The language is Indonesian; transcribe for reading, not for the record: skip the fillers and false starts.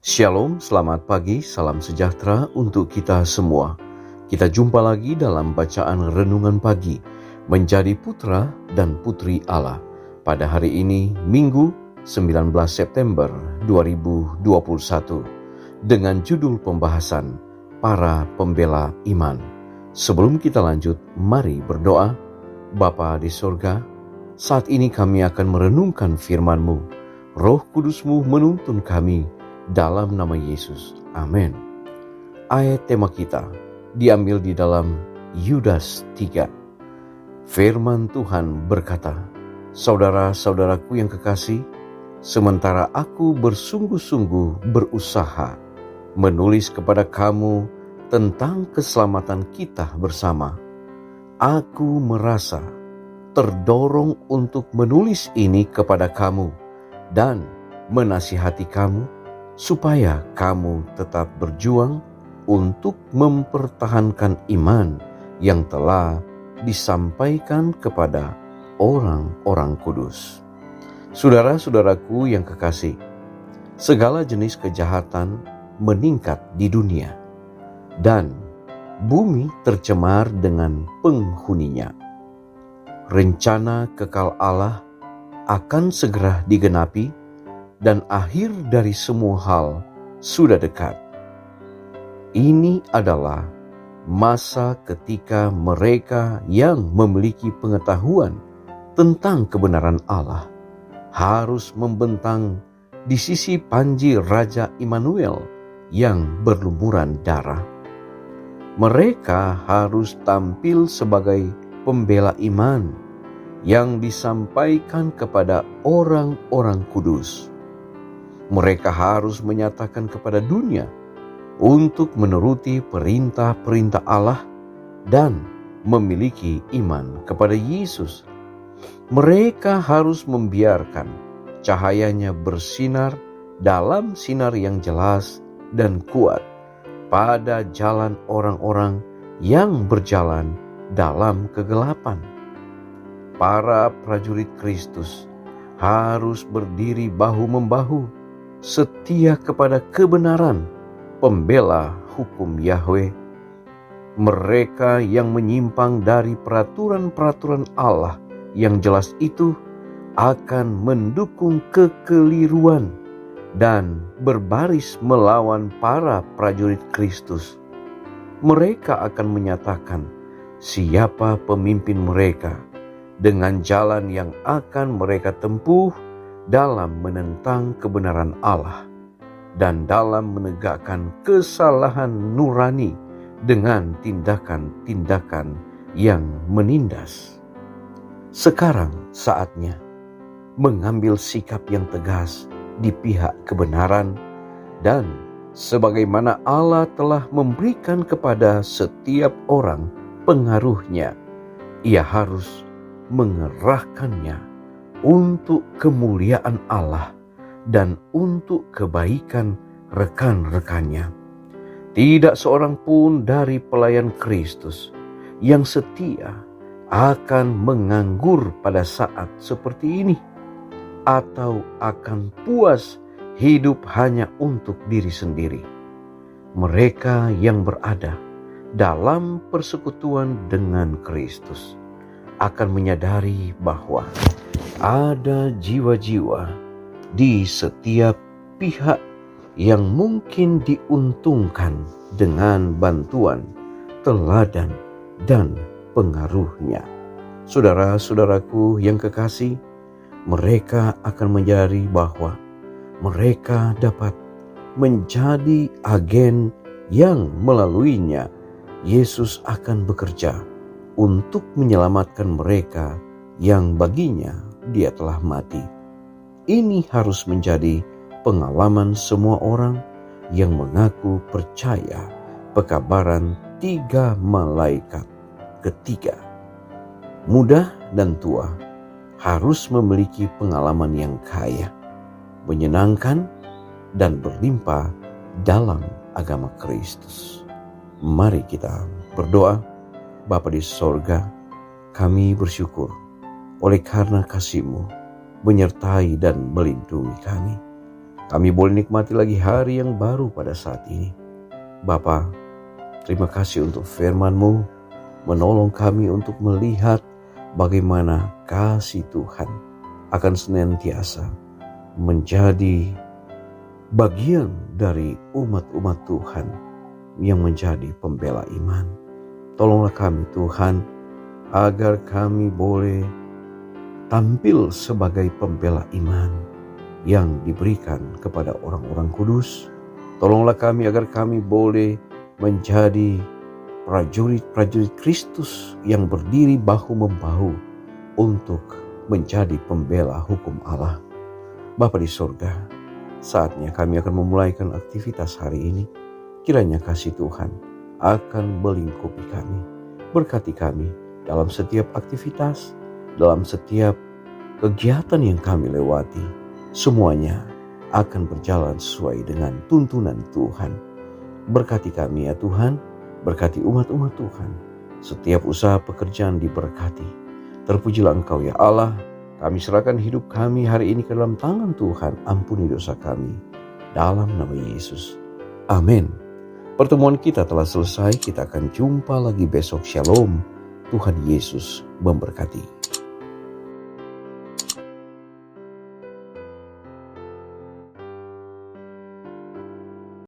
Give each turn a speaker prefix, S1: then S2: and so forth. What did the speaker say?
S1: Shalom, selamat pagi, salam sejahtera untuk kita semua. Kita jumpa lagi dalam bacaan renungan pagi, menjadi putra dan putri Allah. Pada hari ini, Minggu 19 September 2021, dengan judul pembahasan Para Pembela Iman. Sebelum kita lanjut, mari berdoa. Bapa di sorga, saat ini kami akan merenungkan firman-Mu. Roh Kudus-Mu menuntun kami dalam nama Yesus. Amin. Ayat tema kita diambil di dalam Yudas 3. Firman Tuhan berkata, "Saudara-saudaraku yang kekasih, sementara aku bersungguh-sungguh berusaha menulis kepada kamu tentang keselamatan kita bersama, aku merasa terdorong untuk menulis ini kepada kamu dan menasihati kamu supaya kamu tetap berjuang untuk mempertahankan iman yang telah disampaikan kepada orang-orang kudus." Saudara-saudaraku yang kekasih, segala jenis kejahatan meningkat di dunia dan bumi tercemar dengan penghuninya. Rencana kekal Allah akan segera digenapi dan akhir dari semua hal sudah dekat. Ini adalah masa ketika mereka yang memiliki pengetahuan tentang kebenaran Allah harus membentang di sisi panji Raja Immanuel yang berlumuran darah. Mereka harus tampil sebagai pembela iman yang disampaikan kepada orang-orang kudus. Mereka harus menyatakan kepada dunia untuk menuruti perintah-perintah Allah dan memiliki iman kepada Yesus. Mereka harus membiarkan cahayanya bersinar dalam sinar yang jelas dan kuat pada jalan orang-orang yang berjalan dalam kegelapan. Para prajurit Kristus harus berdiri bahu-membahu, setia kepada kebenaran, pembela hukum Yahweh. Mereka yang menyimpang dari peraturan-peraturan Allah yang jelas itu akan mendukung kekeliruan dan berbaris melawan para prajurit Kristus. Mereka akan menyatakan siapa pemimpin mereka dengan jalan yang akan mereka tempuh dalam menentang kebenaran Allah dan dalam menegakkan kesalahan nurani dengan tindakan-tindakan yang menindas. Sekarang saatnya mengambil sikap yang tegas di pihak kebenaran, dan sebagaimana Allah telah memberikan kepada setiap orang pengaruhnya, ia harus mengerahkannya untuk kemuliaan Allah dan untuk kebaikan rekan-rekannya. Tidak seorang pun dari pelayan Kristus yang setia akan menganggur pada saat seperti ini, atau akan puas hidup hanya untuk diri sendiri. Mereka yang berada dalam persekutuan dengan Kristus akan menyadari bahwa ada jiwa-jiwa di setiap pihak yang mungkin diuntungkan dengan bantuan, teladan, dan pengaruhnya. Saudara-saudaraku yang kekasih, mereka akan menyadari bahwa mereka dapat menjadi agen yang melaluinya Yesus akan bekerja untuk menyelamatkan mereka yang baginya Dia telah mati. Ini harus menjadi pengalaman semua orang yang mengaku percaya pekabaran 3 malaikat ketiga. Muda dan tua harus memiliki pengalaman yang kaya, menyenangkan, dan berlimpah dalam agama Kristus. Mari kita berdoa. Bapa di sorga, kami bersyukur oleh karena kasih-Mu menyertai dan melindungi kami. Kami boleh nikmati lagi hari yang baru pada saat ini. Bapa, terima kasih untuk firman-Mu, menolong kami untuk melihat bagaimana kasih Tuhan akan senantiasa menjadi bagian dari umat-umat Tuhan yang menjadi pembela iman. Tolonglah kami Tuhan, agar kami boleh tampil sebagai pembela iman yang diberikan kepada orang-orang kudus. Tolonglah kami agar kami boleh menjadi prajurit-prajurit Kristus yang berdiri bahu-membahu untuk menjadi pembela hukum Allah. Bapa di surga, saatnya kami akan memulaikan aktivitas hari ini. Kiranya kasih Tuhan akan melingkupi kami, berkati kami dalam setiap aktivitas, dalam setiap kegiatan yang kami lewati. Semuanya akan berjalan sesuai dengan tuntunan Tuhan. Berkati kami ya Tuhan, berkati umat-umat Tuhan. Setiap usaha pekerjaan diberkati. Terpujilah Engkau ya Allah. Kami serahkan hidup kami hari ini ke dalam tangan Tuhan. Ampuni dosa kami. Dalam nama Yesus. Amin. Pertemuan kita telah selesai. Kita akan jumpa lagi besok. Shalom. Tuhan Yesus memberkati.